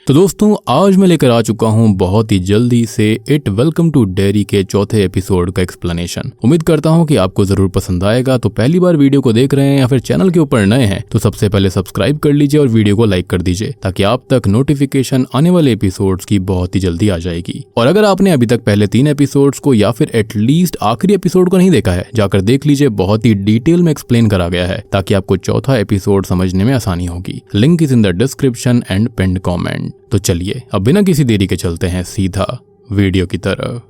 तो दोस्तों आज मैं लेकर आ चुका हूँ बहुत ही जल्दी से इट वेलकम टू डेयरी के चौथे एपिसोड का एक्सप्लेनेशन। उम्मीद करता हूँ कि आपको जरूर पसंद आएगा। तो पहली बार वीडियो को देख रहे हैं या फिर चैनल के ऊपर नए हैं तो सबसे पहले सब्सक्राइब कर लीजिए और वीडियो को लाइक कर दीजिए ताकि आप तक नोटिफिकेशन आने वाले एपिसोड्स की बहुत ही जल्दी आ जाएगी। और अगर आपने अभी तक पहले 3 एपिसोड्स को या फिर एटलीस्ट आखिरी एपिसोड को नहीं देखा है, जाकर देख लीजिए, बहुत ही डिटेल में एक्सप्लेन करा गया है ताकि आपको चौथा एपिसोड समझने में आसानी होगी। Link is in the description and pinned comment. तो चलिए अब बिना किसी देरी के चलते हैं सीधा वीडियो की तरफ।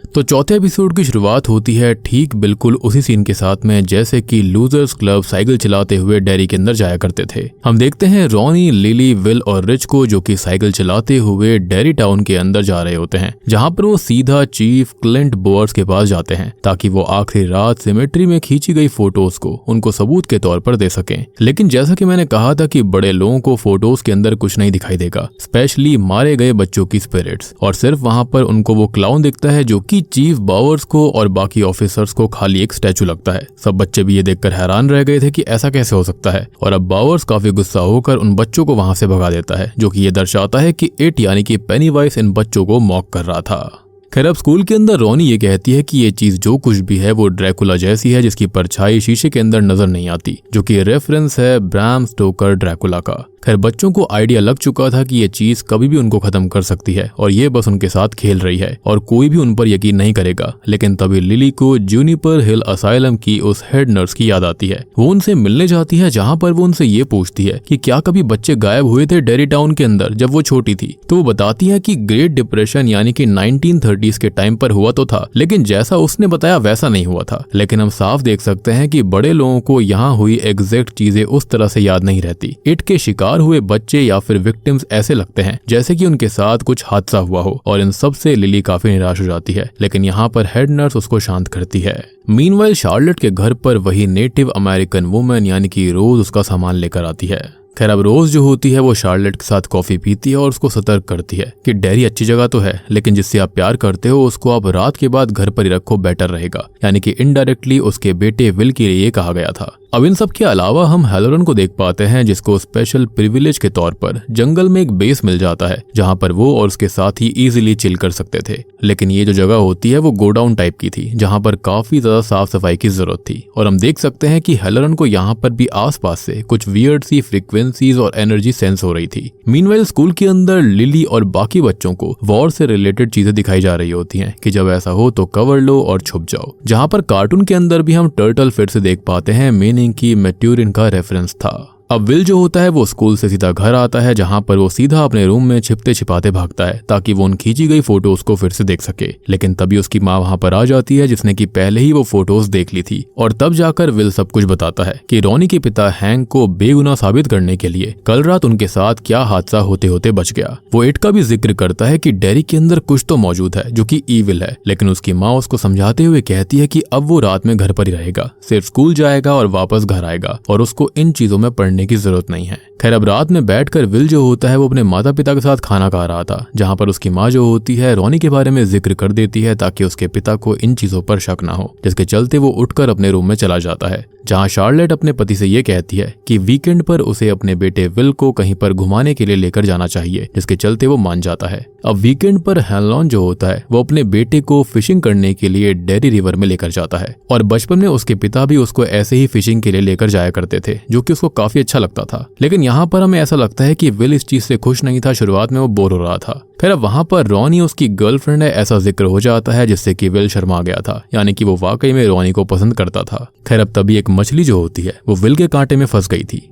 तो चौथे एपिसोड की शुरुआत होती है ठीक बिल्कुल उसी सीन के साथ में जैसे कि लूजर्स क्लब साइकिल चलाते हुए डेयरी के अंदर जाया करते थे। हम देखते हैं रॉनी, लिली, विल और रिच को जो कि साइकिल चलाते हुए डेयरी टाउन के अंदर जा रहे होते हैं, जहां पर वो सीधा चीफ क्लिंट बोअर्स के पास जाते हैं ताकि वो आखिरी रात सिमेट्री में खींची गई फोटोज को उनको सबूत के तौर पर दे सकें। लेकिन जैसा कि मैंने कहा था कि बड़े लोगों को फोटोज के अंदर कुछ नहीं दिखाई देगा, स्पेशली मारे गए बच्चों की स्पिरिट्स, और सिर्फ वहां पर उनको वो क्लाउन दिखता है जो कि चीफ बावर्स को और बाकी ऑफिसर्स को खाली एक स्टैचू लगता है। सब बच्चे भी ये देखकर हैरान रह गए थे कि ऐसा कैसे हो सकता है, और अब बावर्स काफी गुस्सा होकर उन बच्चों को वहां से भगा देता है, जो कि ये दर्शाता है कि इट यानी कि पेनीवाइज इन बच्चों को मॉक कर रहा था। खैर अब स्कूल के अंदर रॉनी ये कहती है कि ये चीज जो कुछ भी है वो ड्रैकुला जैसी है जिसकी परछाई शीशे के अंदर नजर नहीं आती, जो कि रेफरेंस है ब्राम स्टोकर ड्रैकुला का। खैर बच्चों को आइडिया लग चुका था कि ये चीज कभी भी उनको खत्म कर सकती है और ये बस उनके साथ खेल रही है और कोई भी उन पर यकीन नहीं करेगा। लेकिन तभी लिली को जूनिपर हिल असाइलम की उस हेड नर्स की याद आती है। वो उनसे मिलने जाती है, जहां पर वो उनसे ये पूछती है कि क्या कभी बच्चे गायब हुए थे डेयरी टाउन के अंदर जब वो छोटी थी। तो वो बताती है कि ग्रेट डिप्रेशन यानी कि 1930s के टाइम पर हुआ तो था, लेकिन जैसा उसने बताया वैसा नहीं हुआ था। लेकिन हम साफ देख सकते हैं कि बड़े लोगों को यहाँ हुई एग्जैक्ट चीजें उस तरह से याद नहीं रहती। इट के शिकार हुए बच्चे या फिर विक्टिम्स ऐसे लगते हैं जैसे कि उनके साथ कुछ हादसा हुआ हो, और इन सब से लिली काफी निराश हो जाती है। लेकिन यहाँ पर हेड नर्स उसको शांत करती है। मीनवाइल शार्लेट के घर पर वही नेटिव अमेरिकन वुमन यानी कि रोज उसका सामान लेकर आती है। खैर अब रोज जो होती है वो शार्लेट के साथ कॉफी पीती है और उसको सतर्क करती है कि डेयरी अच्छी जगह तो है, लेकिन जिससे आप प्यार करते हो उसको आप रात के बाद घर पर ही रखो, बेटर रहेगा। यानी कि इनडायरेक्टली उसके बेटे विल के लिए कहा गया था। अब इन सब के अलावा हम हेलोरन को देख पाते हैं जिसको स्पेशल प्रिविलेज के तौर पर जंगल में एक बेस मिल जाता है जहां पर वो और उसके साथ ही इजीली चिल कर सकते थे। लेकिन ये जो जगह होती है वो गोडाउन टाइप की थी जहां पर काफी ज्यादा साफ सफाई की जरूरत थी, और हम देख सकते हैं कि हेलोरन को यहाँ पर भी आसपास से कुछ वियर्ड सी फ्रीक्वेंसीज और एनर्जी सेंस हो रही थी। मीनवाइल स्कूल के अंदर लिली और बाकी बच्चों को वॉर से रिलेटेड चीजें दिखाई जा रही होती हैं कि जब ऐसा हो तो कवर लो और छुप जाओ। जहां पर कार्टून के अंदर भी हम टर्टल फिर से देख पाते हैं की मैट्यूरिन का रेफरेंस था। अब विल जो होता है वो स्कूल से सीधा घर आता है जहां पर वो सीधा अपने रूम में छिपते छिपाते भागता है ताकि वो उन खींची गई फोटोज को फिर से देख सके। लेकिन तभी उसकी माँ वहां पर आ जाती है जिसने कि पहले ही वो फोटोज देख ली थी, और तब जाकर विल सब कुछ बताता है कि रॉनी के पिता हैंक को बेगुनाह साबित करने के लिए कल रात उनके साथ क्या हादसा होते होते बच गया। वो इट का भी जिक्र करता है कि डेयरी के अंदर कुछ तो मौजूद है जो कि ईविल है, लेकिन उसकी माँ उसको समझाते हुए कहती है कि अब वो रात में घर पर ही रहेगा, सिर्फ स्कूल जाएगा और वापस घर आएगा और उसको इन चीजों में पढ़ने की जरूरत नहीं है। खैर अब रात में बैठकर विल जो होता है वो अपने माता पिता के साथ खाना खा रहा था, जहां पर उसकी माँ जो होती है रॉनी के बारे में जिक्र कर देती है ताकि उसके पिता को इन चीजों पर शक ना हो, जिसके चलते वो उठकर अपने रूम में चला जाता है, जहां शार्लेट अपने पति से ये कहती है कि वीकेंड पर उसे अपने बेटे विल को कहीं पर घुमाने के लिए लेकर जाना चाहिए, जिसके चलते वो मान जाता है। अब वीकेंड पर हेलोन जो होता है वो अपने बेटे को फिशिंग करने के लिए डेयरी रिवर में लेकर जाता है, और बचपन में उसके पिता भी उसको ऐसे ही फिशिंग के लिए लेकर जाया करते थे, जो कि उसको काफी अच्छा लगता था। लेकिन यहाँ पर हमें ऐसा लगता है कि विल इस चीज से खुश नहीं था, शुरुआत में वो बोर हो रहा था। फिर अब वहां पर रॉनी उसकी गर्लफ्रेंड है ऐसा जिक्र हो जाता है जिससे कि विल शर्मा गया था, यानी कि वो वाकई में रॉनी को पसंद करता था। खैर अब तभी एक मछली जो होती है वो विल के कांटे में फंस गई थी।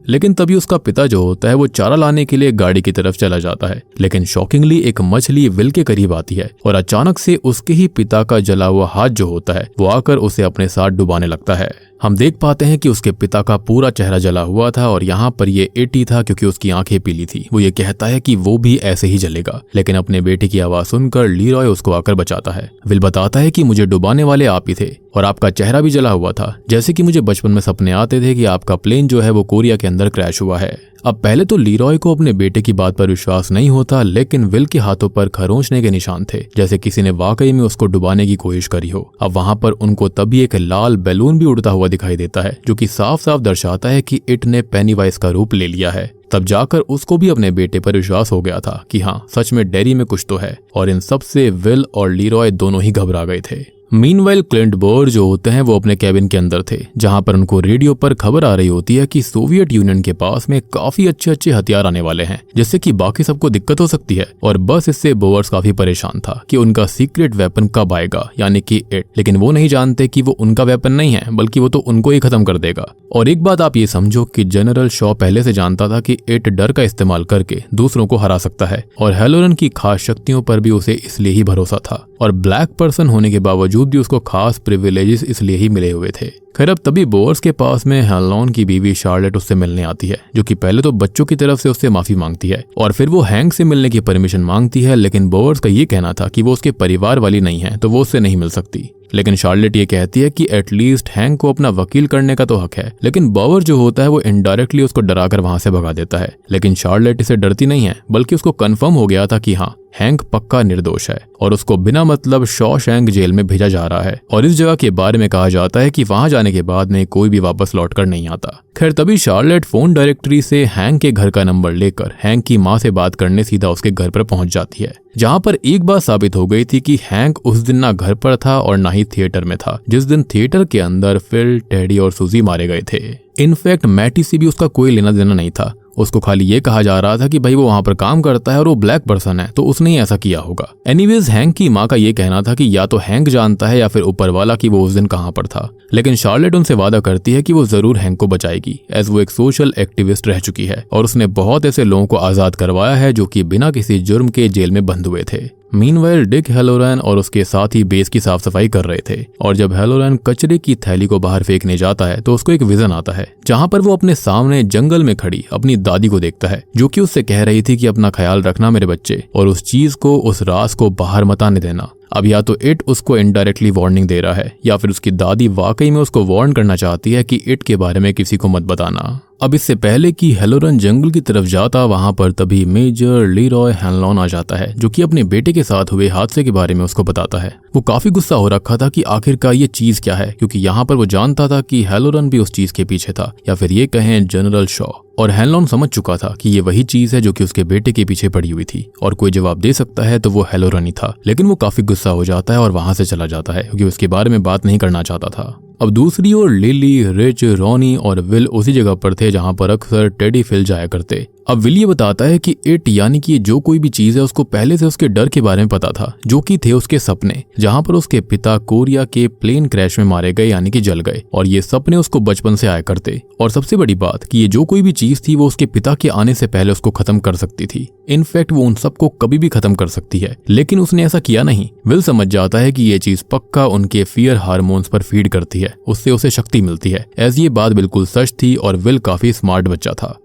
लेकिन तभी उसका पिता जो होता है वो चारा लाने के लिए गाड़ी की तरफ चला जाता है, लेकिन शॉकिंगली एक मछली विल के करीब आती है और अचानक से उसके ही पिता का जला हुआ हाथ जो होता है वो आकर उसे अपने साथ डुबाने लगता है। हम देख पाते हैं कि उसके पिता का पूरा चेहरा जला हुआ था और यहाँ पर ये इट ही था क्योंकि उसकी आंखें पीली थी। वो ये कहता है कि वो भी ऐसे ही जलेगा, लेकिन अपने बेटे की आवाज सुनकर लीरॉय उसको आकर बचाता है। विल बताता है कि मुझे डुबाने वाले आप ही थे और आपका चेहरा भी जला हुआ था, जैसे कि मुझे बचपन में सपने आते थे कि आपका प्लेन जो है वो कोरिया के अंदर क्रैश हुआ है। अब पहले तो लीरॉय को अपने बेटे की बात पर विश्वास नहीं होता, लेकिन विल के हाथों पर खरोंचने के निशान थे, जैसे किसी ने वाकई में उसको डुबाने की कोशिश करी हो। अब वहां पर उनको तभी एक लाल बैलून भी उड़ता हुआ दिखाई देता है, जो कि साफ साफ दर्शाता है कि इट ने पेनीवाइज का रूप ले लिया है। तब जाकर उसको भी अपने बेटे पर विश्वास हो गया था कि हाँ, सच में डेरी में कुछ तो है, और इन सब से विल और लीरॉय दोनों ही घबरा गए थे। मीनवाइल क्लिंट बोर जो होते हैं वो अपने कैबिन के अंदर थे, जहां पर उनको रेडियो पर खबर आ रही होती है कि सोवियत यूनियन के पास में काफी अच्छे हथियार आने वाले हैं, जिससे कि बाकी सबको दिक्कत हो सकती है। और बस इससे बोवर्स काफी परेशान था कि उनका सीक्रेट वेपन कब आएगा, यानी कि इट। लेकिन वो नहीं जानते कि वो उनका वेपन नहीं है, बल्कि वो तो उनको ही खत्म कर देगा। और एक बात आप ये समझो कि जनरल शॉ पहले से जानता था कि इट डर का इस्तेमाल करके दूसरों को हरा सकता है, और हेलोरन की खास शक्तियों पर भी उसे इसलिए ही भरोसा था, और ब्लैक पर्सन होने के बावजूद भी उसको खास प्रिविलेजेस इसलिए ही मिले हुए थे। खैर, अब तभी बोवर्स के पास में हेलोन की बीवी शार्लेट उससे मिलने आती है, जो कि पहले तो बच्चों की तरफ से उससे माफी मांगती है, और फिर वो हैंक से मिलने की परमिशन मांगती है। लेकिन बोवर्स का ये कहना था कि वो उसके परिवार वाली नहीं है, तो वो उससे नहीं मिल सकती। लेकिन शार्लेट ये कहती है कि एटलीस्ट हैंक को अपना वकील करने का तो हक है। लेकिन बोवर जो होता है वो इनडायरेक्टली उसको डराकर वहां से भगा देता है। लेकिन शार्लेट इसे डरती नहीं है, बल्कि उसको कंफर्म हो गया था कि हाँ, हैंक पक्का निर्दोष है, और उसको बिना मतलब शॉशैंक जेल में भेजा जा रहा है। और इस जगह के बारे में कहा जाता है कि वहां जाने के बाद में कोई भी वापस लौटकर नहीं आता। खैर, तभी शार्लेट फोन डायरेक्टरी से हैंक के घर का नंबर लेकर हैंक की माँ से बात करने सीधा उसके घर पर पहुंच जाती है, जहां पर एक बात साबित हो गई थी कि हैंक उस दिन ना घर पर था और ना ही थिएटर में था, जिस दिन थिएटर के अंदर फिल, टेडी और सूजी मारे गए थे। इनफैक्ट मैटी से भी उसका कोई लेना देना नहीं था। उसको खाली ये कहा जा रहा था कि भाई वो वहां पर काम करता है और वो ब्लैक पर्सन है, तो उसने ही ऐसा किया होगा। एनीवेज, हैंक की माँ का ये कहना था कि या तो हैंक जानता है या फिर ऊपर वाला कि वो उस दिन कहां पर था। लेकिन शार्लेट उनसे वादा करती है कि वो जरूर हैंक को बचाएगी, एज वो एक सोशल एक्टिविस्ट रह चुकी है, और उसने बहुत ऐसे लोगों को आजाद करवाया है जो कि बिना किसी जुर्म के जेल में बंद हुए थे। मीनवाइल डिक हेलोरन और उसके साथ ही बेस की साफ सफाई कर रहे थे, और जब हेलोरन कचरे की थैली को बाहर फेंकने जाता है तो उसको एक विजन आता है, जहां पर वो अपने सामने जंगल में खड़ी अपनी दादी को देखता है, जो कि उससे कह रही थी कि अपना ख्याल रखना मेरे बच्चे, और उस चीज को, उस राज को बाहर मत आने देना। अब या तो इट उसको इनडायरेक्टली वार्निंग दे रहा है, या फिर उसकी दादी वाकई में उसको वार्न करना चाहती है कि इट के बारे में किसी को मत बताना। अब इससे पहले कि हेलोरन जंगल की तरफ जाता, वहां पर तभी मेजर लीरॉय हैनलॉन आ जाता है, जो कि अपने बेटे के साथ हुए हादसे के बारे में उसको बताता है। वो काफी गुस्सा हो रखा था कि आखिरकार ये चीज क्या है, क्योंकि यहाँ पर वो जानता था कि हेलोरन भी उस चीज के पीछे था, या फिर ये कहें जनरल शॉ। और हैनलॉन समझ चुका था कि ये वही चीज है जो कि उसके बेटे के पीछे पड़ी हुई थी, और कोई जवाब दे सकता है तो वो हेलोरन ही था। लेकिन वो काफी गुस्सा हो जाता है और वहां से चला जाता है, क्योंकि उसके बारे में बात नहीं करना चाहता था। अब दूसरी ओर लिली, रिच, रॉनी और विल उसी जगह पर थे जहां पर अक्सर टेडी फिल जाया करते। अब विल ये बताता है कि इट यानी कि जो कोई भी चीज है उसको पहले से उसके डर के बारे में पता था, जो कि थे उसके सपने, जहां पर उसके पिता कोरिया के प्लेन क्रैश में मारे गए यानी कि जल गए, और ये सपने उसको बचपन से आया करते। और सबसे बड़ी बात कि ये जो कोई भी चीज थी वो उसके पिता के आने से पहले उसको खत्म कर सकती थी। इनफैक्ट वो उन सबको कभी भी खत्म कर सकती है, लेकिन उसने ऐसा किया नहीं। विल समझ जाता है कि ये चीज पक्का उनके फियर हार्मोन्स पर फीड करती है, उससे उसे शक्ति मिलती है। एज ये बात बिल्कुल सच थी, और विल काफी स्मार्ट बच्चा था।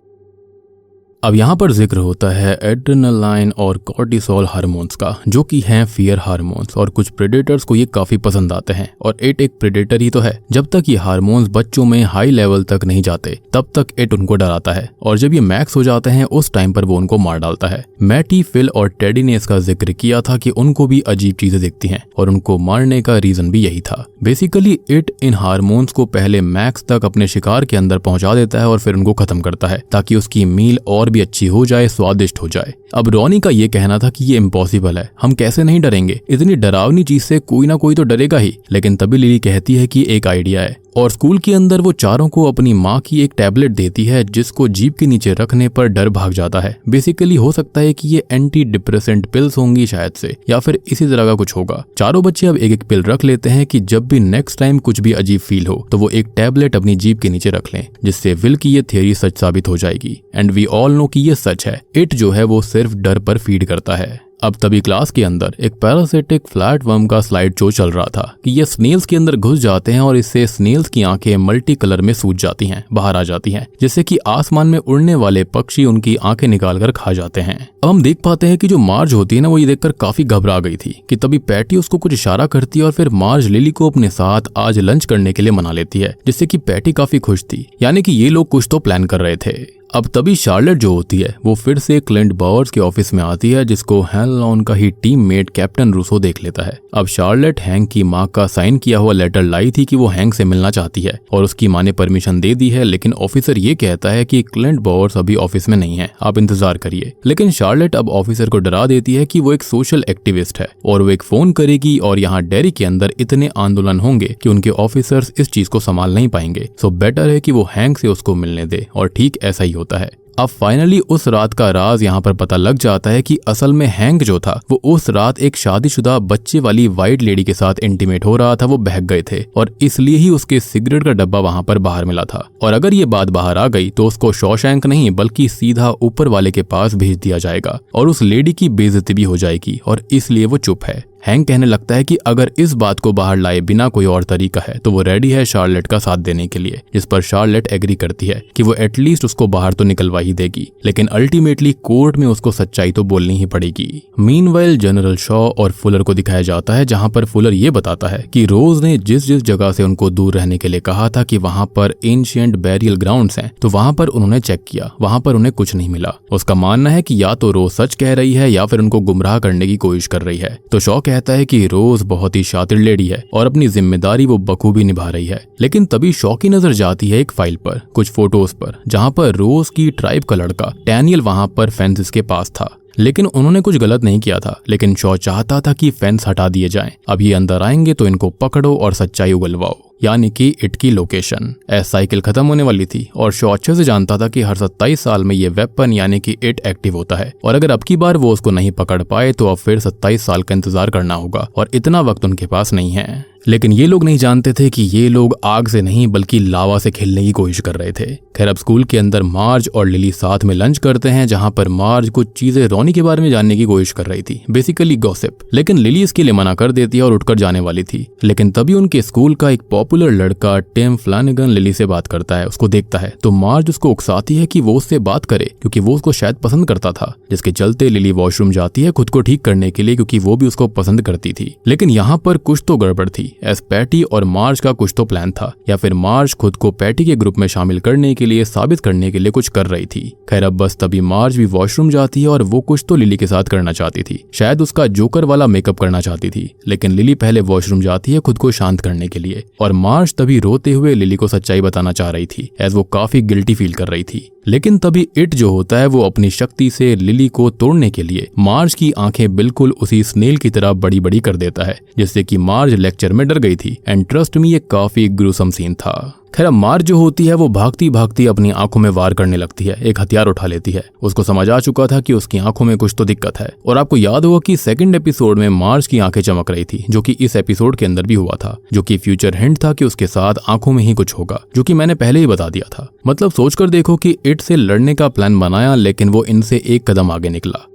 अब यहाँ पर जिक्र होता है एड्रेनालाइन और कॉर्टिसोल हार्मोन्स का, जो कि हैं फियर हार्मोन्स, और कुछ प्रेडेटर्स को ये काफी पसंद आते हैं, और इट एक प्रेडेटर ही तो है। जब तक ये हार्मोन्स बच्चों में हाई लेवल तक नहीं जाते तब तक इट उनको डराता है, और जब ये मैक्स हो जाते हैं उस टाइम पर वो उनको मार डालता है। मैटी, फिल और टेडी ने इसका जिक्र किया था कि उनको भी अजीब चीजें दिखती हैं, और उनको मारने का रीजन भी यही था। बेसिकली इट इन हार्मोन्स को पहले मैक्स तक अपने शिकार के अंदर पहुंचा देता है और फिर उनको खत्म करता है, ताकि उसकी मील और भी अच्छी हो जाए, स्वादिष्ट हो जाए। अब रॉनी का ये कहना था कि ये इम्पॉसिबल है, हम कैसे नहीं डरेंगे, इतनी डरावनी चीज से कोई ना कोई तो डरेगा ही। लेकिन तभी लिली कहती है कि एक आइडिया है, और स्कूल के अंदर वो चारों को अपनी माँ की एक टैबलेट देती है, जिसको जीभ के नीचे रखने पर डर भाग जाता है। बेसिकली हो सकता है कि ये एंटी डिप्रेसेंट पिल्स होंगी शायद से, या फिर इसी तरह का कुछ होगा। चारों बच्चे अब एक एक पिल रख लेते हैं कि जब भी नेक्स्ट टाइम कुछ भी अजीब फील हो तो वो एक टैबलेट अपनी जीभ के नीचे रख लें, जिससे विल की ये थियरी सच साबित हो जाएगी। एंड वी ऑल नो कि ये सच है, इट जो है वो सिर्फ डर पर फीड करता है। अब तभी क्लास के अंदर एक पैरासिटिक फ्लैट वर्म का स्लाइड शो चल रहा था कि ये स्नेल्स के अंदर घुस जाते हैं, और इससे स्नेल्स की आंखें मल्टी कलर में सूज जाती हैं, बाहर आ जाती हैं, जिससे कि आसमान में उड़ने वाले पक्षी उनकी आंखें निकालकर खा जाते हैं। अब हम देख पाते हैं कि जो मार्ज होती है ना, वो ये देखकर काफी घबरा गई थी कि तभी पैटी उसको कुछ इशारा करती है, और फिर मार्ज लिली को अपने साथ आज लंच करने के लिए मना लेती है, जिससे कि पैटी काफी खुश थी, यानी कि ये लोग कुछ तो प्लान कर रहे थे। अब तभी शार्लेट जो होती है वो फिर से क्लिंट बावर्स के ऑफिस में आती है, जिसको हैनलॉन का ही टीममेट कैप्टन रूसो देख लेता है। अब शार्लेट हैंक की माँ का साइन किया हुआ लेटर लाई थी कि वो हैंक से मिलना चाहती है और उसकी माँ ने परमिशन दे दी है, लेकिन ऑफिसर ये कहता है कि क्लिंट बावर्स अभी ऑफिस में नहीं है, आप इंतजार करिए। लेकिन शार्लेट अब ऑफिसर को डरा देती है कि वो एक सोशल एक्टिविस्ट है और वो एक फोन करेगी और यहाँ डेरी के अंदर इतने आंदोलन होंगे कि उनके ऑफिसर्स इस चीज को संभाल नहीं पाएंगे, सो बेटर है कि वो हैंक से उसको मिलने दे। और ठीक ऐसा ही होता है। अब फाइनली उस रात का राज यहाँ पर पता लग जाता है कि असल में हैंक जो था वो उस रात एक शादीशुदा बच्चे वाली वाइट लेडी के साथ इंटीमेट हो रहा था, वो बहक गए थे और इसलिए ही उसके सिगरेट का डब्बा वहां पर बाहर मिला था। और अगर ये बात बाहर आ गई तो उसको शॉशैंक नहीं बल्कि सीधा ऊपर वाले के पास भेज दिया जाएगा और उस लेडी की बेइज्जती भी हो जाएगी और इसलिए वो चुप है। हैंक कहने लगता है कि अगर इस बात को बाहर लाए बिना कोई और तरीका है तो वो रेडी है शार्लेट का साथ देने के लिए, जिस पर शार्लेट एग्री करती है कि वो एटलीस्ट उसको बाहर तो निकलवा ही देगी, लेकिन अल्टीमेटली कोर्ट में उसको सच्चाई तो बोलनी ही पड़ेगी। मीनवाइल जनरल शॉ और फुलर को दिखाया जाता है, जहां पर फुलर ये बताता है कि रोज ने जिस जिस जगह से उनको दूर रहने के लिए कहा था कि वहां पर एंशिएंट बैरियल ग्राउंड्स हैं, तो वहां पर उन्होंने चेक किया, वहां पर उन्हें कुछ नहीं मिला। उसका मानना है कि या तो रोज सच कह रही है या फिर उनको गुमराह करने की कोशिश कर रही है। तो शॉ कहता है कि रोज बहुत ही शातिर लेडी है और अपनी जिम्मेदारी वो बखूबी निभा रही है। लेकिन तभी शॉ की नजर जाती है एक फाइल पर, कुछ फोटोज पर, जहां पर रोज की ट्राइब का लड़का डैनियल वहां पर फेंस के पास था। लेकिन उन्होंने कुछ गलत नहीं किया था, लेकिन शॉ चाहता था कि फेंस हटा दिए जाएं। अब ये अंदर आएंगे तो इनको पकड़ो और सच्चाई उगलवाओ, यानी कि इट की लोकेशन। साइकिल खत्म होने वाली थी और शॉ अच्छे से जानता था कि हर 27 साल में ये वेपन यानी कि इट एक्टिव होता है और अगर अब की बार वो उसको नहीं पकड़ पाए तो अब फिर 27 साल का इंतजार करना होगा और इतना वक्त उनके पास नहीं है। लेकिन ये लोग नहीं जानते थे कि ये लोग आग से नहीं बल्कि लावा से खेलने की कोशिश कर रहे थे। खैर अब स्कूल के अंदर मार्ज और लिली साथ में लंच करते हैं, जहां पर मार्ज कुछ चीजें रॉनी के बारे में जानने की कोशिश कर रही थी, बेसिकली गॉसिप। लेकिन लिली इसके लिए मना कर देती है और उठकर जाने वाली थी। लेकिन तभी उनके स्कूल का एक पॉपुलर लड़का टिम फ्लैनेगन लिली से बात करता है, उसको देखता है तो मार्ज उसको उकसाती है कि वो उससे बात करे क्योंकि वो उसको शायद पसंद करता था, जिसके चलते लिली वॉशरूम जाती है खुद को ठीक करने के लिए क्योंकि वो भी उसको पसंद करती थी। लेकिन यहाँ पर कुछ तो गड़बड़ थी। एस पैटी और मार्ज का कुछ तो प्लान था, या फिर मार्ज खुद को पैटी के ग्रुप में शामिल करने के लिए साबित करने के लिए कुछ कर रही थी। खैर अब बस तभी मार्ज भी वॉशरूम जाती है और वो कुछ तो लिली के साथ करना चाहती थी, शायद उसका जोकर वाला मेकअप करना चाहती थी। लेकिन लिली पहले वॉशरूम जाती है खुद को शांत करने के लिए और मार्ज तभी रोते हुए लिली को सच्चाई बताना चाह रही थी, एज वो काफी गिल्टी फील कर रही थी। लेकिन तभी इट जो होता है वो अपनी शक्ति से लिली को तोड़ने के लिए मार्ज की आंखें बिल्कुल उसी स्नेल की तरह बड़ी बड़ी कर देता है, जिससे कि मार्ज लेक्चर में डर गई थी। एंड ट्रस्ट मी, ये काफी ग्रूसम सीन था। खैर मार्ज जो होती है वो भागती भागती अपनी आंखों में वार करने लगती है, एक हथियार उठा लेती है। उसको समझ आ चुका था कि उसकी आंखों में कुछ तो दिक्कत है। और आपको याद होगा कि सेकंड एपिसोड में मार्ज की आंखें चमक रही थी, जो कि इस एपिसोड के अंदर भी हुआ था, जो कि फ्यूचर हिंट था कि उसके साथ आंखों में ही कुछ होगा, जो कि मैंने पहले ही बता दिया था। मतलब सोचकर देखो कि इट से लड़ने का प्लान बनाया, लेकिन वो इनसे एक कदम आगे निकला।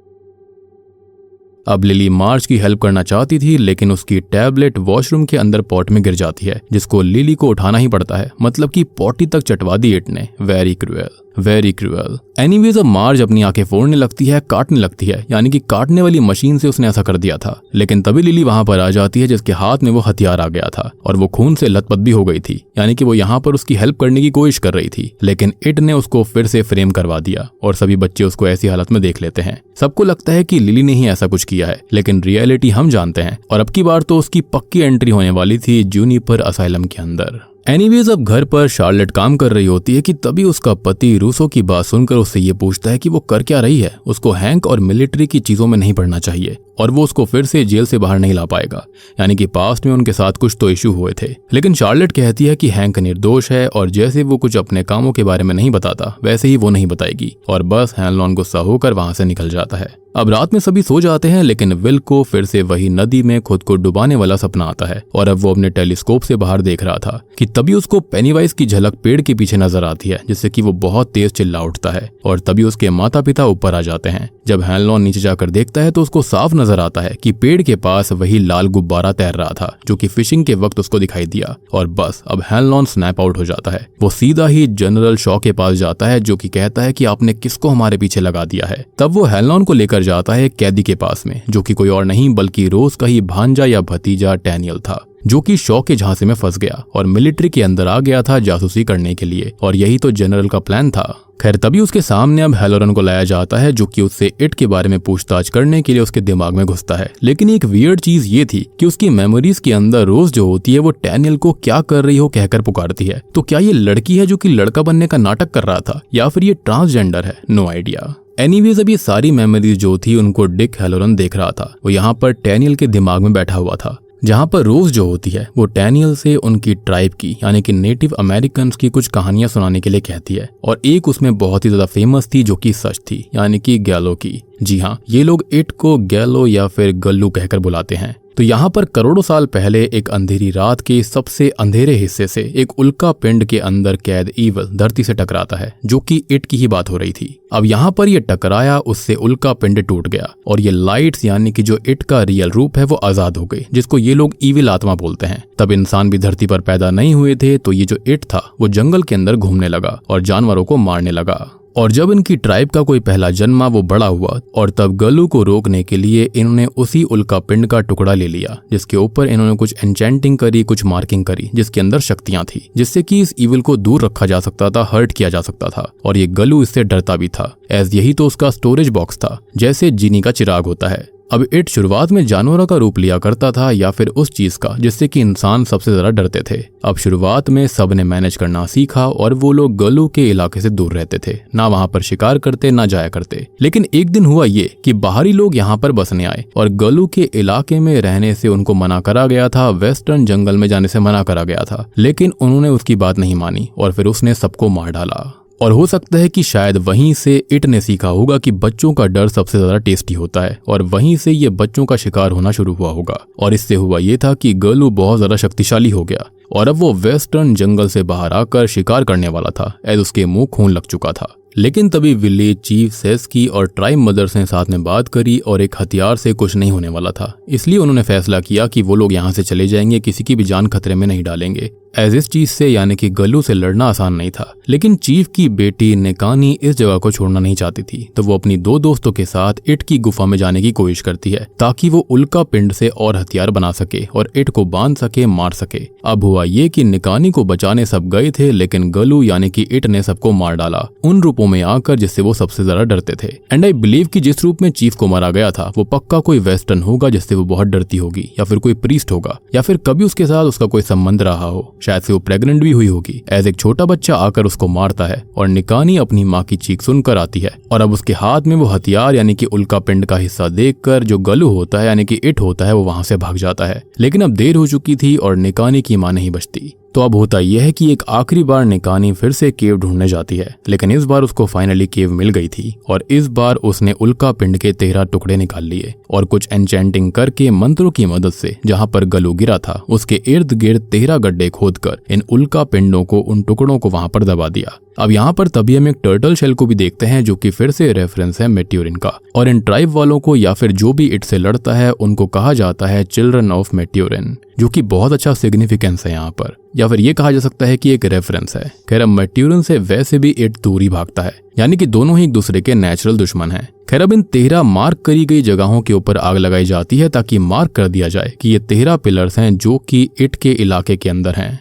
अब लिली मार्ज की हेल्प करना चाहती थी, लेकिन उसकी टैबलेट वॉशरूम के अंदर पॉट में गिर जाती है, जिसको लिली को उठाना ही पड़ता है। मतलब कि पॉटी तक चटवा दी इट ने। Very cruel, very cruel. Anyways अब मार्ज अपनी आंखें फोड़ने लगती है, काटने लगती है, यानी कि काटने वाली मशीन से उसने ऐसा कर दिया था। लेकिन तभी लिली वहां पर आ जाती है, जिसके हाथ में वो हथियार आ गया था और वो खून से लथपथ भी हो गई थी, यानी कि वो यहाँ पर उसकी हेल्प करने की कोशिश कर रही थी। लेकिन इट ने उसको फिर से फ्रेम करवा दिया और सभी बच्चे उसको ऐसी हालत में देख लेते हैं। सबको लगता है कि लिली ने ही ऐसा कुछ किया है, लेकिन रियलिटी हम जानते हैं। और अब की बार तो उसकी पक्की एंट्री होने वाली थी जूनिपर असाइलम के अंदर। एनीवेज अब घर पर शार्लेट काम कर रही होती है कि तभी उसका पति रूसो की बात सुनकर उससे ये पूछता है कि वो कर क्या रही है। उसको हैंक और मिलिट्री की चीजों में नहीं पड़ना चाहिए और वो उसको फिर से जेल से बाहर नहीं ला पाएगा, यानी कि पास्ट में उनके साथ कुछ तो इश्यू हुए थे। लेकिन शार्लेट कहती है कि हैंक निर्दोष है और जैसे वो कुछ अपने कामों के बारे में नहीं बताता वैसे ही वो नहीं बताएगी, और बस हैनलॉन गुस्सा होकर वहां से निकल जाता है। अब रात में सभी सो जाते हैं, लेकिन विल को फिर से वही नदी में खुद को डुबाने वाला सपना आता है और अब वो अपने टेलीस्कोप से बाहर देख रहा था कि तभी उसको पेनीवाइज की झलक पेड़ के पीछे नजर आती है, जिससे कि वो बहुत तेज चिल्ला उठता है। और तभी उसके माता पिता ऊपर आ जाते हैं। जब हैनलॉन नीचे जाकर देखता है तो उसको साफ नजर आता है कि पेड़ के पास वही लाल गुब्बारा तैर रहा था, जो कि फिशिंग के वक्त उसको दिखाई दिया। और बस अब हैनलॉन स्नैप आउट हो जाता है। वो सीधा ही जनरल शॉ के पास जाता है, जो कि कहता है कि आपने किसको हमारे पीछे लगा दिया है। तब वो हैनलॉन को लेकर जाता है कैदी के पास में, जो कि कोई और नहीं बल्कि रोज का ही भांजा या भतीजा डैनियल था, जो कि शॉ के झांसे में फंस गया और मिलिट्री के अंदर आ गया था जासूसी करने के लिए, और यही तो जनरल का प्लान था। खैर तभी उसके सामने अब हैलोरन को लाया जाता है, जो कि उससे इट के बारे में पूछताछ करने के लिए उसके दिमाग में घुसता है। लेकिन एक वियर्ड चीज ये थी कि उसकी मेमोरीज के अंदर रोज जो होती है वो डैनियल को क्या कर रही हो कहकर पुकारती है। तो क्या ये लड़की है जो कि लड़का बनने का नाटक कर रहा था, या फिर ये ट्रांसजेंडर है? No idea. एनीवेज अब ये सारी मेमोरीज जो थी उनको डिक हैलोरन देख रहा था। वो यहाँ पर डैनियल के दिमाग में बैठा हुआ था, जहाँ पर रोज जो होती है वो डैनियल से उनकी ट्राइब की यानी कि नेटिव अमेरिकन की कुछ कहानियां सुनाने के लिए कहती है, और एक उसमें बहुत ही ज्यादा फेमस थी जो कि सच थी, यानी कि गैलो की। जी हाँ, ये लोग इट को गैलो या फिर गल्लू कहकर बुलाते हैं। तो यहाँ पर करोड़ों साल पहले एक अंधेरी रात के सबसे अंधेरे हिस्से से एक उल्का पिंड के अंदर कैद ईवल धरती से टकराता है, जो कि इट की ही बात हो रही थी। अब यहाँ पर ये टकराया, उससे उल्का पिंड टूट गया और ये लाइट्स यानी कि जो इट का रियल रूप है वो आजाद हो गई, जिसको ये लोग ईविल आत्मा बोलते हैं। तब इंसान भी धरती पर पैदा नहीं हुए थे, तो ये जो इट था वो जंगल के अंदर घूमने लगा और जानवरों को मारने लगा। और जब इनकी ट्राइब का कोई पहला जन्मा वो बड़ा हुआ, और तब गल्लू को रोकने के लिए इन्होंने उसी उल्का पिंड का टुकड़ा ले लिया, जिसके ऊपर इन्होंने कुछ एन्चेंटिंग करी, कुछ मार्किंग करी, जिसके अंदर शक्तियां थी, जिससे कि इस ईविल को दूर रखा जा सकता था, हर्ट किया जा सकता था। और ये गल्लू इससे डरता भी था, एज यही तो उसका स्टोरेज बॉक्स था, जैसे जीनी का चिराग होता है। अब इट शुरुआत में जानवरों का रूप लिया करता था, या फिर उस चीज का जिससे कि इंसान सबसे ज्यादा डरते थे। अब शुरुआत में सब ने मैनेज करना सीखा और वो लोग गल्लू के इलाके से दूर रहते थे, ना वहां पर शिकार करते ना जाया करते। लेकिन एक दिन हुआ ये कि बाहरी लोग यहाँ पर बसने आए और गल्लू के इलाके में रहने से उनको मना करा गया था, वेस्टर्न जंगल में जाने से मना करा गया था। लेकिन उन्होंने उसकी बात नहीं मानी और फिर उसने सबको मार डाला। और हो सकता है कि शायद वहीं से इट ने सीखा होगा कि बच्चों का डर सबसे ज्यादा टेस्टी होता है, और वहीं से ये बच्चों का शिकार होना शुरू हुआ होगा। और इससे हुआ ये था कि गल्लू बहुत ज्यादा शक्तिशाली हो गया और अब वो वेस्टर्न जंगल से बाहर आकर शिकार करने वाला था, एज उसके मुंह खून लग चुका था। लेकिन तभी विलेज चीफ सेस्की और ट्राइब मदर्स ने साथ में बात करी और एक हथियार से कुछ नहीं होने वाला था, इसलिए उन्होंने फैसला किया कि वो लोग यहाँ से चले जाएंगे, किसी की भी जान खतरे में नहीं डालेंगे। एज इस चीज से यानी कि गल्लू से लड़ना आसान नहीं था, लेकिन चीफ की बेटी नेकानी इस जगह को छोड़ना नहीं चाहती थी, तो वो अपनी दो दोस्तों के साथ इट की गुफा में जाने की कोशिश करती है, ताकि वो उल्का पिंड से और हथियार बना सके और इट को बांध सके, मार सके। अब हुआ ये कि नेकानी को बचाने सब गए थे, लेकिन गल्लू यानी कि इट ने सबको मार डाला उन रूपों में आकर जिससे वो सबसे ज्यादा डरते थे। एंड आई बिलीव कि जिस रूप में चीफ को मारा गया था वो पक्का कोई वेस्टर्न होगा जिससे वो बहुत डरती होगी, या फिर कोई प्रीस्ट होगा, या फिर कभी उसके साथ उसका कोई संबंध रहा हो, शायद से वो प्रेग्नेंट भी हुई होगी। एज एक छोटा बच्चा आकर उसको मारता है और निकानी अपनी माँ की चीख सुनकर आती है, और अब उसके हाथ में वो हथियार यानी कि उल्का पिंड का हिस्सा देखकर जो गल्लू होता है यानी कि इट होता है वो वहां से भाग जाता है। लेकिन अब देर हो चुकी थी और निकानी की माँ नहीं बचती। तो अब होता यह है कि एक आखिरी बार निकानी फिर से केव ढूंढने जाती है, लेकिन इस बार उसको फाइनली केव मिल गई थी, और इस बार उसने उल्का पिंड के 13 टुकड़े निकाल लिए और कुछ एन्चेंटिंग करके मंत्रों की मदद से जहां पर गल्लू गिरा था उसके इर्द गिर्द 13 गड्ढे खोदकर इन उल्का पिंडों को, उन टुकड़ों को वहां पर दबा दिया। अब यहाँ पर तभी हम एक टर्टल शेल को भी देखते हैं, जो कि फिर से रेफरेंस है मेट्योरिन का, और इन ट्राइब वालों को या फिर जो भी इट से लड़ता है उनको कहा जाता है चिल्ड्रन ऑफ मेट्योरिन, जो कि बहुत अच्छा सिग्निफिकेंस है यहाँ पर, या फिर ये कहा जा सकता है कि एक रेफरेंस है। खैर अब मेट्योरिन से वैसे भी इट दूरी भागता है, यानी कि दोनों ही एक दूसरे के नेचुरल दुश्मन हैं। खैर अब इन 13 मार्क करी गई जगहों के ऊपर आग लगाई जाती है ताकि मार्क कर दिया जाए कि ये 13 पिलर्स हैं जो कि इट के इलाके के अंदर हैं,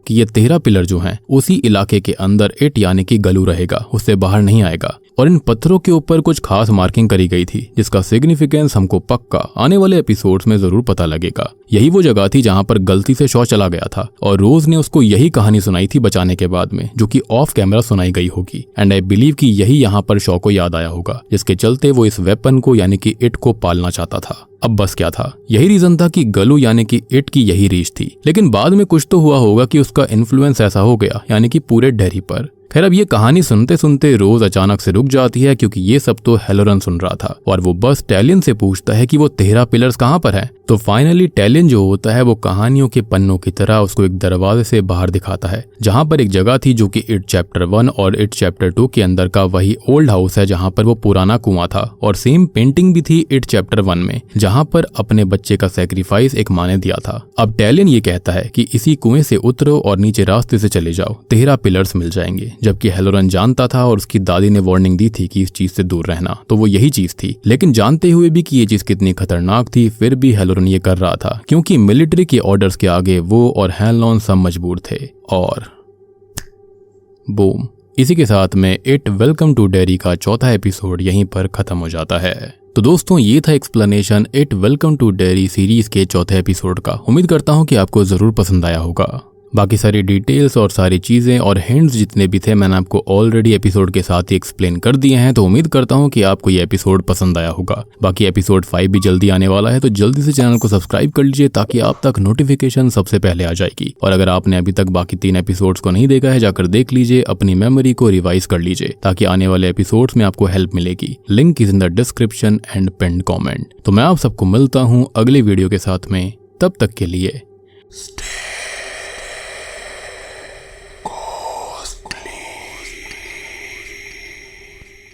कि ये 13 पिलर जो हैं उसी इलाके के अंदर इट यानी कि गल्लू रहेगा, उससे बाहर नहीं आएगा। और इन पत्थरों के ऊपर कुछ खास मार्किंग करी गई थी, जिसका सिग्निफिकेंस हमको पक्का आने वाले एपिसोड्स में जरूर पता लगेगा। यही वो जगह थी जहां पर गलती से शॉ चला गया था और रोज ने उसको यही कहानी सुनाई थी बचाने के बाद में, जो कि ऑफ कैमरा सुनाई गई होगी। एंड आई बिलीव कि यही यहाँ पर शॉ को याद आया होगा, जिसके चलते वो इस वेपन को यानी कि इट को पालना चाहता था। अब बस क्या था, यही रीजन था कि गल्लू यानी कि इट की यही रीच थी। लेकिन बाद में कुछ तो हुआ होगा कि उसका इन्फ्लुएंस ऐसा हो गया यानी कि पूरे डेरी पर। खैर अब ये कहानी सुनते सुनते रोज अचानक से रुक जाती है, क्योंकि ये सब तो हैलोरन सुन रहा था और वो बस टैलियन से पूछता है कि वो 13 पिलर्स कहाँ पर हैं। तो फाइनली टैलियन जो होता है वो कहानियों के पन्नों की तरह उसको एक दरवाजे से बाहर दिखाता है, जहाँ पर एक जगह थी जो कि इट चैप्टर 1 और इट चैप्टर 2 के अंदर का वही ओल्ड हाउस है, जहाँ पर वो पुराना कुआं था। और सेम पेंटिंग भी थी इट चैप्टर 1 में, जहाँ पर अपने बच्चे का सैक्रिफाइस एक माँ ने दिया था। अब टैलियन ये कहता है कि इसी कुएं से उतरो और नीचे रास्ते से चले जाओ, 13 पिलर्स मिल जाएंगे, जबकि हेलोरन जानता था और उसकी दादी ने वार्निंग दी थी कि इस चीज से दूर रहना, तो वो यही चीज थी। लेकिन जानते हुए भी कि ये चीज कितनी खतरनाक थी, फिर भी हेलोरन ये कर रहा था क्योंकि मिलिट्री के ऑर्डर्स के आगे वो और हैनलॉन सब मजबूर थे। और बूम, इसी के साथ में इट वेलकम टू डेरी का चौथा एपिसोड यहीं पर खत्म हो जाता है। तो दोस्तों ये था explanation it welcome to dairy series के चौथे एपिसोड का। उम्मीद करता हूँ कि आपको जरूर पसंद आया होगा। बाकी सारी डिटेल्स और सारी चीजें और हिंट्स जितने भी थे मैंने आपको ऑलरेडी एपिसोड के साथ ही एक्सप्लेन कर दिए हैं, तो उम्मीद करता हूँ कि आपको ये एपिसोड पसंद आया होगा। बाकी एपिसोड 5 भी जल्दी आने वाला है, तो जल्दी से चैनल को सब्सक्राइब कर लीजिए ताकि आप तक नोटिफिकेशन सबसे पहले आ जाएगी। और अगर आपने अभी तक बाकी 3 एपिसोड्स को नहीं देखा है, जाकर देख लीजिए, अपनी मेमोरी को रिवाइज कर लीजिए ताकि आने वाले एपिसोड्स में आपको हेल्प मिलेगी। Link is in the description and pinned comment. तो मैं आप सबको मिलता हूँ अगले वीडियो के साथ में, तब तक के लिए